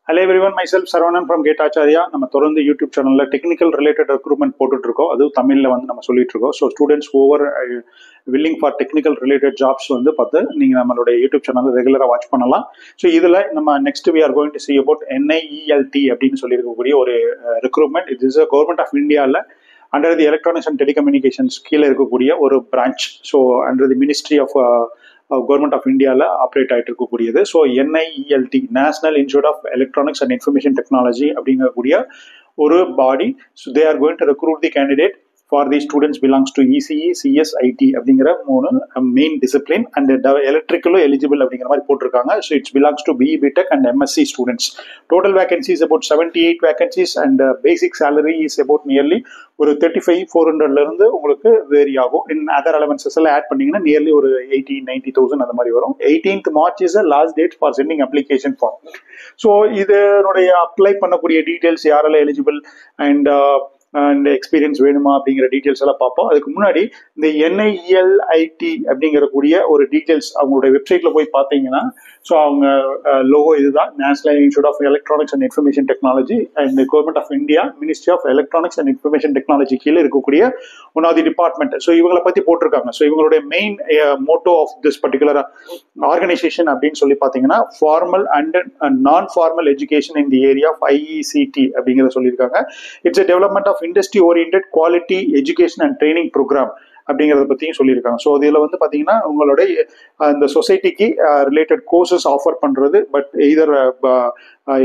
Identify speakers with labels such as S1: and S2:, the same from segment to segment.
S1: Hello everyone, myself Saravanan from Gate Acharya. நம்ம தொடர்ந்து YouTube சேனல்ல டெக்னிக்கல் ரிலேட்டட் ரெக்ரூட்மெண்ட் போட்டுட்டு இருக்கோம். அது தமிழ்ல வந்து நம்ம சொல்லிட்டு இருக்கோம். So students over willing for technical related jobs வந்து பார்த்து நீங்க நம்மளுடைய யூடியூப் சேனல் ரெகுலரா வாட்ச் பண்ணலாம். ஸோ இதுல நம்ம next we are going to see about NIELT அப்படின்னு சொல்லியிருக்கக்கூடிய ஒரு ரெக்ரூட்மெண்ட். இது இஸ் கவர்மெண்ட் ஆஃப் இந்தியாவில் under the electronics and telecommunications கீழே இருக்கக்கூடிய ஒரு branch. So under the ministry of government of இந்தியாவில் ஆப்ரேட் ஆகிட்டு இருக்கக்கூடியது. So NIELT national institute of electronics and information technology அப்படிங்கக்கூடிய ஒரு body. So they are going to recruit the candidate for the students belongs to ECE, CS, IT அப்படிங்கிற மூணு main discipline and எலக்ட்ரிக்கலும் eligible அப்படிங்கிற மாதிரி போட்டிருக்காங்க. So it's belongs to BE BTech and MSc students. Total vacancies about 78 vacancies and basic salary is about nearly ஒரு 35,400 இருந்து உங்களுக்கு vary ஆகும். இன் அதர் அலவன்சஸ் எல்லாம் ஆட் பண்ணீங்கன்னா நியர்லி ஒரு 80,000-90,000 அந்த மாதிரி வரும். 18th March is last date for sending application form. So இதனுடைய அப்ளை பண்ணக்கூடிய டீட்டெயில்ஸ் யாரெல்லாம் எலிஜிபிள் அண்ட் எக்ஸ்பீரியன்ஸ் வேணுமா அப்படிங்கிற டீட்டெயில்ஸ் எல்லாம் பார்ப்போம். அதுக்கு முன்னாடி இந்த NIELT அப்படிங்கக்கூடிய ஒரு டீட்டெயில்ஸ் அவங்களுடைய வெப்சைட்ல போய் பார்த்தீங்கன்னா, ஸோ அவங்க லோகோ இதுதான், national institute of electronics and information technology and government of India ministry of electronics and information technology கீழே இருக்கக்கூடிய one of the department. So இவங்களை பத்தி போட்டிருக்காங்க. ஸோ இவங்களுடைய main motto of this particular organisation அப்படின்னு சொல்லி பார்த்தீங்கன்னா, formal and non formal education in the area of IECT அப்படிங்கிறத சொல்லியிருக்காங்க. It's a development of industry oriented quality education and training programme அப்படிங்கிறத பற்றியும் சொல்லியிருக்காங்க. ஸோ இதில் வந்து பார்த்தீங்கன்னா உங்களுடைய இந்த சொசைட்டிக்கு ரிலேட்டட் கோர்சஸ் ஆஃபர் பண்ணுறது, பட் இதர்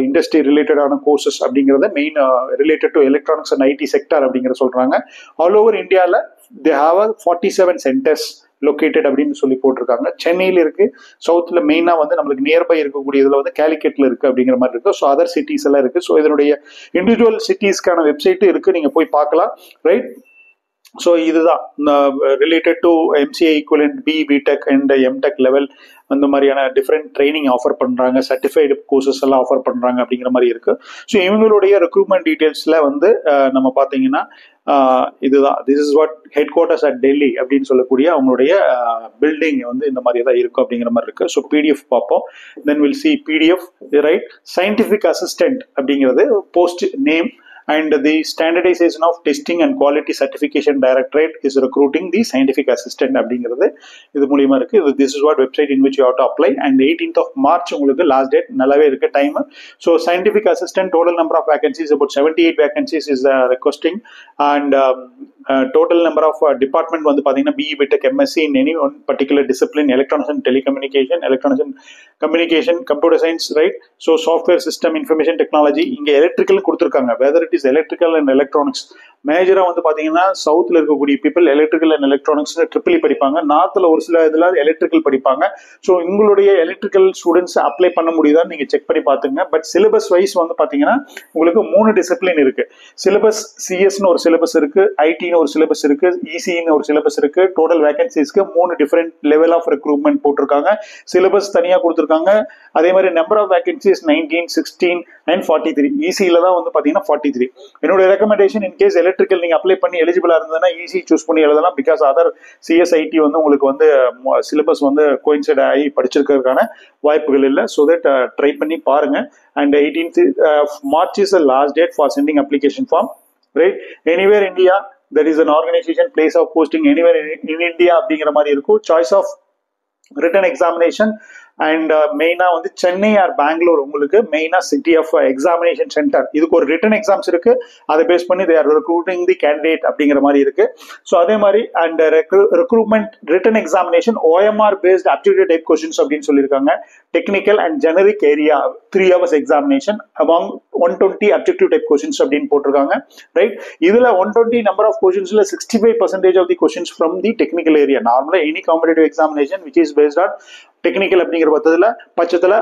S1: இண்டஸ்ட்ரி ரிலேட்டடான கோர்சஸ் அப்படிங்கிறத main related to electronics and IT sector அப்படிங்கிற சொல்கிறாங்க. ஆல் ஓவர் இந்தியாவில் தே ஹாவ் 47 சென்டர்ஸ் லொக்கேட்டட் அப்படின்னு சொல்லி போட்டிருக்காங்க. சென்னையில் இருக்கு, சவுத்தில் மெயினாக வந்து நம்மளுக்கு நியர்பை இருக்கக்கூடியதுல வந்து கேலிக்கெட்ல இருக்கு அப்படிங்கிற மாதிரி இருக்கு. ஸோ அதர் சிட்டிஸ் எல்லாம் இருக்கு. ஸோ இதனுடைய இண்டிவிஜுவல் சிட்டிஸ்க்கான வெப்சைட் இருக்கு, நீங்க போய் பார்க்கலாம். ரைட். ஸோ இதுதான் related to MCA equivalent BE BTech and MTech level அந்த மாதிரியான டிஃப்ரெண்ட் ட்ரைனிங் ஆஃபர் பண்றாங்க, சர்டிஃபைடு கோர்சஸ் எல்லாம் ஆஃபர் பண்றாங்க அப்படிங்கிற மாதிரி இருக்கு. ஸோ இவங்களுடைய ரெக்ரூட்மெண்ட் டீடைல்ஸ்ல வந்து நம்ம பார்த்தீங்கன்னா இதுதான், this is what head quarters at Delhi அப்படின்னு சொல்லக்கூடிய அவங்களுடைய பில்டிங் வந்து இந்த மாதிரி தான் இருக்கும் அப்படிங்கிற மாதிரி இருக்கு. ஸோ PDF பார்ப்போம். Then will see PDF, right. Scientific assistant அப்படிங்கிறது post name. And the standardization of testing and quality certification directorate is recruiting the scientific assistant அப்படிங்கிறது இது மூலியமா இருக்கு. This is what website in which you have to apply. And 18th of March உங்களுக்கு last date நல்லாவே இருக்கு time. So scientific assistant total number of vacancies about 78 vacancies is requesting. And total number of department வந்து பாத்தீங்கன்னா BE BTech MSc in any one particular discipline, electronics and telecommunication, electronics and communication, computer science, right. So software system information technology இங்க electrical கொடுத்திருக்காங்க. whether it is electrical and electronics. மேஜரா வந்து பாத்தீங்கன்னா சவுத்ல இருக்கக்கூடிய people electrical and electronics triple படிப்பாங்க. நார்த்ல ஒரு சில இதுல electrical படிப்பாங்க. ஸோ உங்களுடைய எலக்ட்ரிக்கல் ஸ்டூடெண்ட்ஸ் அப்ளை பண்ண முடியுதா நீங்க செக் பண்ணி பாத்துங்க. பட் சிலபஸ் வைஸ் வந்து பாத்தீங்கன்னா உங்களுக்கு 3 டிசிப்ளின் இருக்கு. சிலபஸ் CSன்னு ஒரு சிலபஸ் இருக்கு, ITன்னு ஒரு சிலபஸ் இருக்கு, ECன்னு ஒரு சிலபஸ் இருக்கு. டோட்டல் வேகன்சிஸ்க்கு 3 டிஃபரெண்ட் லெவல் ஆஃப் ரெக்ரூட்மெண்ட் போட்டிருக்காங்க. சிலபஸ் தனியா கொடுத்திருக்காங்க. அதே மாதிரி நம்பர் ஆஃப் வேகன்சிஸ் 19, 16 and 43. ECல தான் வந்து பாத்தீங்கன்னா 43. என்னோட ரெக்கமெண்டேஷன் இன் கேஸ் எலக்ட்ரிக்கல் நீங்க அப்ளை பண்ணி எலிஜிபிளா இருந்ததுன்னா EC சூஸ் பண்ணி எழுதலாம். பிகாஸ் அதர் CS IT வந்து உங்களுக்கு வந்து சிலபஸ் வந்து கோயின்சைட் ஆகி படிச்சிருக்கிறதுக்கான வாய்ப்புகள் இல்லை. ஸோ தட் ட்ரை பண்ணி பாருங்க. And 18th March is the last date for sending application form, right. Anywhere India there is an organization, place of posting anywhere in India அப்படிங்கிற மாதிரி இருக்கும். Choice of written examination and மெயினா வந்து Chennai R Bangalore உங்களுக்கு மெயினா city of examination centre. இதுக்கு ஒரு return exams இருக்கு, அதை பேஸ் பண்ணி they are recruiting the candidate அப்படிங்கிற மாதிரி இருக்கு. ஸோ அதே மாதிரி and recruitment written examination OMR based aptitude type questions அப்படின்னு சொல்லியிருக்காங்க. Technical and generic area 3 hours examination among 120 aptitude type questions அப்படின்னு போட்டிருக்காங்க. ரைட். இதுல 120 நம்பர் ஆஃப் கொஸ்டின்ஸ்ல 65% of the questions from the technical area. நார்மலா any competitive examination which is based on technical அப்படிங்கிற பட்சத்துல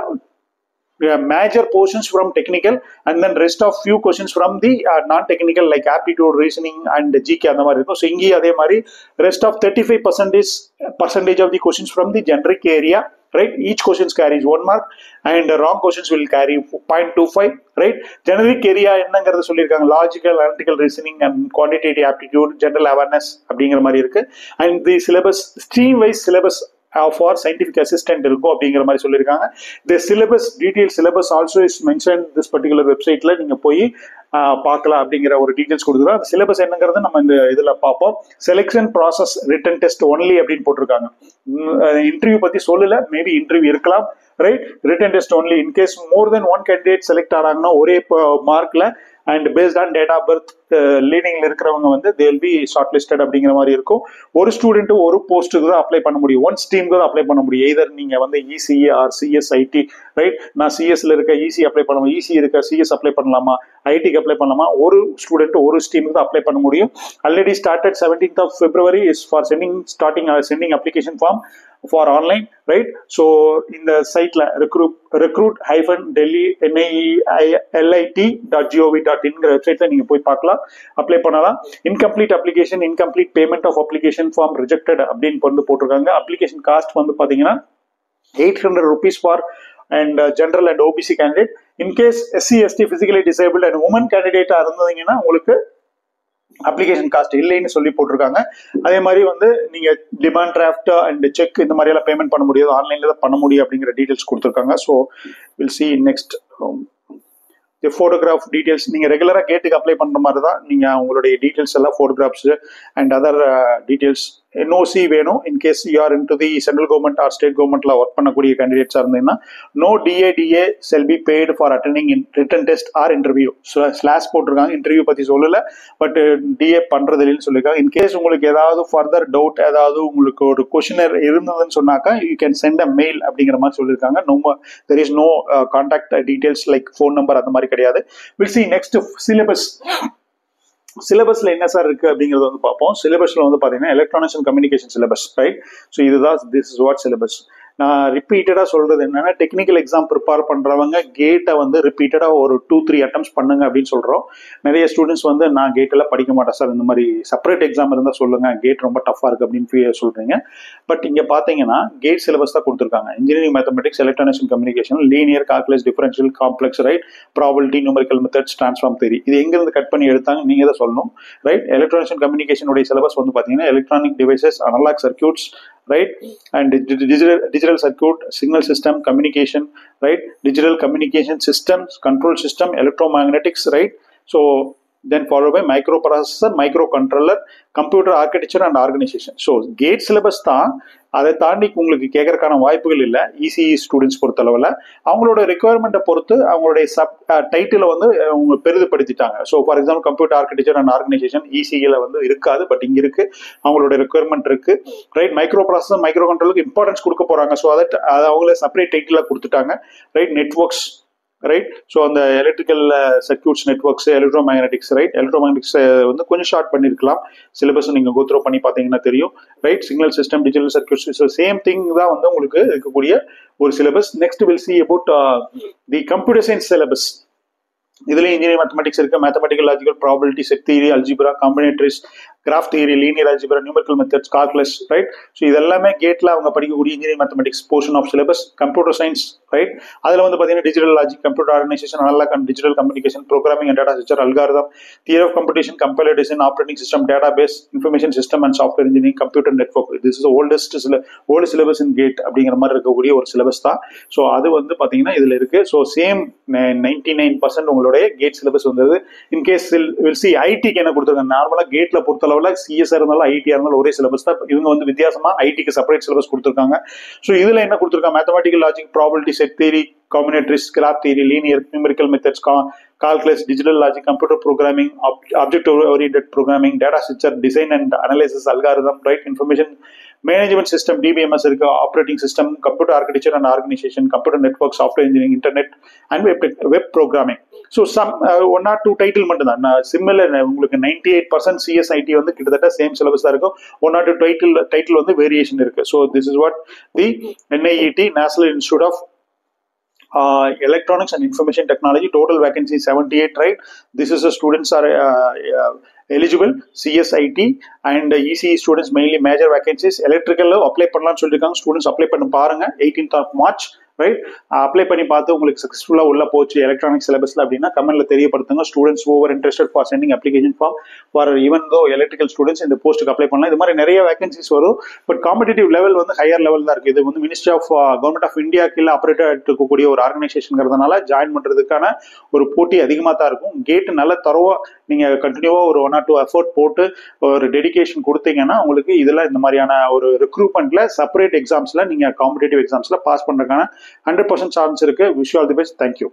S1: major portions from technical and then rest of few questions from the non-technical like aptitude, reasoning and GK அந்த மாதிரி இருக்கும். So இங்கேயும் அதே மாதிரி rest of 35% of the questions from the generic area, right. Each questions carries 1 mark and wrong questions will carry 0.25, right. Generic area என்னங்கிறது சொல்லியிருக்காங்க, logical, analytical reasoning and quantitative aptitude, general awareness அப்படிங்கிற மாதிரி இருக்கு. And the syllabus stream wise syllabus for scientific assistant இருக்கும் அப்படிங்கிற மாதிரி சொல்லியிருக்காங்க. இந்த syllabus detail syllabus also is mention this particular வெப்சைட்ல நீங்க போய் பார்க்கலாம் அப்படிங்கிற ஒரு டீடைல்ஸ் கொடுத்துருக்கோம். அந்த சிலபஸ் என்னங்கிறது நம்ம இந்த இதுல பார்ப்போம். Selection process written test only அப்படின்னு போட்டிருக்காங்க. இன்டர்வியூ பத்தி சொல்லல, மேபி இன்டர்வியூ இருக்கலாம், right. Written test only. In case more than one candidate select ஆனாங்கன்னா ஒரே மார்க்ல and based on date of birth லீடிங்ல இருக்கிறவங்க வந்து they will be shortlisted அப்படிங்கிற மாதிரி இருக்கும். ஒரு ஸ்டூடெண்ட் ஒரு போஸ்ட்டுக்கு தான் அப்ளை பண்ண முடியும், ஒன் ஸ்ட்ரீமுக்கு தான் அப்ளை பண்ண முடியும். எதர் நீங்க வந்து ECE or CS IT, right. நான் சிஎஸ்ல இருக்க இசி அப்ளை பண்ணலாமா, இசி இருக்க சிஎஸ் அப்ளை பண்ணலாமா, ஐடிக்கு அப்ளை பண்ணலாமா, ஒரு ஸ்டூடெண்ட் ஒரு ஸ்ட்ரீமுக்கு தான் அப்ளை பண்ண முடியும். Already started 17th of February is for sending application form for online, right. So in the site recruit-delhi.gov.in website நீங்க போய் பார்க்கலாம், அப்ளை பண்ணலாம். Incomplete application, incomplete payment of application form rejected அப்படின்னு வந்து போட்டிருக்காங்க. அப்ளிகேஷன் காஸ்ட் வந்து பாத்தீங்கன்னா 800 rupees for and general and OBC candidate. In case SC ST physically disabled and women candidate இருந்தீங்கன்னா உங்களுக்கு அப்ளிகேஷன் காஸ்ட் இல்லைன்னு சொல்லி போட்டிருக்காங்க. அதே மாதிரி வந்து நீங்க டிமாண்ட் டிராஃப்ட் அண்ட் செக் இந்த மாதிரி எல்லாம் பேமெண்ட் பண்ண முடியாது, ஆன்லைன்ல தான் பண்ண முடியும் அப்படிங்கிற டீடைல்ஸ் கொடுத்துருக்காங்க. So will see next photograph details. நீங்க ரெகுலரா கேட்டுக்கு அப்ளை பண்ற மாதிரி தான் நீங்க உங்களுடைய டீடைல்ஸ் எல்லாம் photographs and other details. NOC வேணும். In case you are into the central government or state கவர்மெண்ட்ல ஒர்க் பண்ணக்கூடிய கேண்டிடேட்ஸா இருந்தீங்கன்னா no DA shall be paid for attending written test or interview. Slash போட்டிருக்காங்க, இன்டர்வியூ பத்தி சொல்லல, பட் டிஏ பண்றது இல்லைன்னு சொல்லியிருக்காங்க. இன்கேஸ் உங்களுக்கு ஏதாவது ஃபர்தர் டவுட், ஏதாவது உங்களுக்கு ஒரு கொஸ்டினர் இருந்ததுன்னு சொன்னாக்கா you can send a mail அப்படிங்கிற மாதிரி சொல்லியிருக்காங்க. There is no contact details like phone number அந்த மாதிரி கிடையாது. Will see next syllabus. சிலபஸ்ல என்ன சார் இருக்கு அப்படிங்கறத வந்து பார்ப்போம். சிலபஸ்ல வந்து பாத்தீங்கன்னா electronics and communication syllabus, right. So இதுதான் திஸ் இஸ் வாட் சிலபஸ். நான் ரிப்பீட்டடா சொல்றது என்னன்னா, டெக்னிக்கல் எக்ஸாம் ப்ரிப்பேர் பண்றவங்க கேட்டை வந்து ரிப்பீட்டடா ஒரு 2-3 அட்டம்ப்ட்ஸ் பண்ணுங்க அப்படின்னு சொல்றோம். நிறைய ஸ்டூடெண்ட்ஸ் வந்து நான் கேட் எல்லாம் படிக்க மாட்டேன் சார், இந்த மாதிரி செப்பரேட் எக்ஸாம் இருந்தா சொல்லுங்க, கேட் ரொம்ப டஃபா இருக்கு அப்படின்னு சொல்றீங்க. பட் இங்க பாத்தீங்கன்னா கேட் சிலபஸ் தான் கொடுத்துருக்காங்க. Engineering mathematics, electronics and communication, linear, calculus, differential, complex, right, probability, numerical methods, transform theory. இது எங்க இருந்து கட் பண்ணி எடுத்தாங்க நீங்க தான் சொல்லணும், ரைட். எலக்ட்ரானிக்ஸ் அண்ட் கம்யூனிகேஷனுடைய சிலபஸ் வந்து பாத்தீங்கன்னா electronic devices, analog circuits, right, and digital circuit, signal system, communication, right, digital communication systems, control system, electromagnetics, right. So then followed by microprocessor, microcontroller, computer architecture and organization. So gate syllabus தான். அதை தாண்டி உங்களுக்கு கேட்கறதுக்கான வாய்ப்புகள் இல்லை ECE students பொறுத்தளவில். அவங்களோட ரெக்குவயர்மெண்ட்டை பொறுத்து அவங்களுடைய டைட்டிலை வந்து அவங்க பெரிதுபடுத்திட்டாங்க. So for example computer architecture and organisation இசிஇல வந்து இருக்காது, பட் இங்கே இருக்கு, அவங்களோட ரெக்குவயர்மெண்ட் இருக்கு, ரைட். மைக்ரோ ப்ராசஸர், மைக்ரோ கண்ட்ரோலுக்கு இம்பார்ட்டன்ஸ் கொடுக்க போறாங்க. ஸோ அதை அவங்களே செப்பரேட் டைட்டிலாக கொடுத்துட்டாங்க, ரைட். Networks, right. ஸோ அந்த electrical circuits, networks, electromagnetics, right. Electromagnetics வந்து கொஞ்சம் ஷார்ட் பண்ணிருக்கலாம், சிலபஸ் நீங்க கோ த்ரூ பண்ணி பார்த்தீங்கன்னா தெரியும், right. Signal system, digital circuits, same thing தான் வந்து உங்களுக்கு இருக்கக்கூடிய ஒரு syllabus. Next will see about the computer science syllabus. இதுல இன்ஜினியரிங் மேத்தமெட்டிக்ஸ் இருக்கு, mathematical, logical, probability, set theory, algebra, combinatorics, graph theory, linear algebra, numerical methods, calculus, right. So இதெல்லாமே கேட்ல அவங்க படிக்கக்கூடிய engineering mathematics portion of syllabus. Computer science, right. அதுல வந்து பாத்தீங்கன்னா digital logic, computer organisation, analog and digital communication, programming and data structure, algorithm, theory of computation, compiler design, operating system, database, information system and software engineering, computer network. This is old syllabus in GATE அப்படிங்கிற மாதிரி இருக்கக்கூடிய ஒரு syllabus தான். So அது வந்து பாத்தீங்கன்னா இதுல இருக்கு. ஸோ சேம் 99% உங்களுடைய கேட் சிலபஸ் வந்தது. இன்கேஸ் வில் சி ஐடிக்கு என்ன கொடுத்துருக்காங்க, நார்மலா கேட்ல பொறுத்தளவுல சிஎஸ் இருந்தாலும் ஐடியா இருந்தாலும் ஒரே சிலபஸ் தான். இவங்க வந்து வித்தியாசமா ஐடிக்கு செப்பரேட் சிலபஸ் கொடுத்துருக்காங்க. ஸோ இதுல என்ன கொடுத்துருக்காங்க, mathematical, logic, probability, set theory, combinatorics, graph theory, linear, numerical methods, calculus, digital logic, computer programming, object oriented programming, data structure, design and analysis, algorithm, right. Information management system, DBMS இருக்கு, operating system, computer architecture and organisation, computer network, software engineering, internet and web programming. So some 1 or 2 title மட்டும் தான் similar. உங்களுக்கு 98% CSIT வந்து கிட்டத்தட்ட same syllabus தான் இருக்கும். 1 or 2 title வந்து variation இருக்கு. So this is what the NIET, national institute of Electronics and Information Technology. Total vacancy 78, right. This is the students are eligible, CSIT and ECE students mainly major vacancies. Electrical apply பண்ணலாம்னு சொல்லிருக்காங்க, students apply பண்ண பாருங்க 18th of March, right? Apply பண்ணி பார்த்து உங்களுக்கு சக்ஸஸ்ஃபுல்லாக உள்ள போச்சு எலக்ட்ரானிக் சிலபஸ்ல அப்படின்னா கமெண்ட்ல தெரியப்படுத்துங்க. Students over interested for sending application form for even though electrical students இந்த போஸ்ட்டுக்கு அப்ளை பண்ணலாம். இது மாதிரி நிறைய வேகன்சிஸ் வரும். பட் காம்படிட்டிவ் லெவல் வந்து ஹையர் லெவல் தான் இருக்கு. இது வந்து ministry of government of India கீழே ஆப்ரேட் ஆகிட்டு இருக்கக்கூடிய ஒரு ஆர்கனைசேஷன்ங்கிறதுனால ஜாயின் பண்றதுக்கான ஒரு போட்டி அதிகமாக தான் இருக்கும். கேட் நல்ல தரவா நீங்க கண்டினியூவா ஒரு 1 or 2 எஃபோர்ட் போட்டு ஒரு டெடிகேஷன் கொடுத்தீங்கன்னா உங்களுக்கு இதெல்லாம் இந்த மாதிரியான ஒரு ரெக்ரூட்மெண்ட்ல செப்பரேட் எக்ஸாம்ஸ்ல நீங்க காம்படிட்டிவ் எக்ஸாம்ஸ்ல பாஸ் பண்றதுக்கான 100% சான்ஸ் இருக்கு. Wish you all the best. Thank you.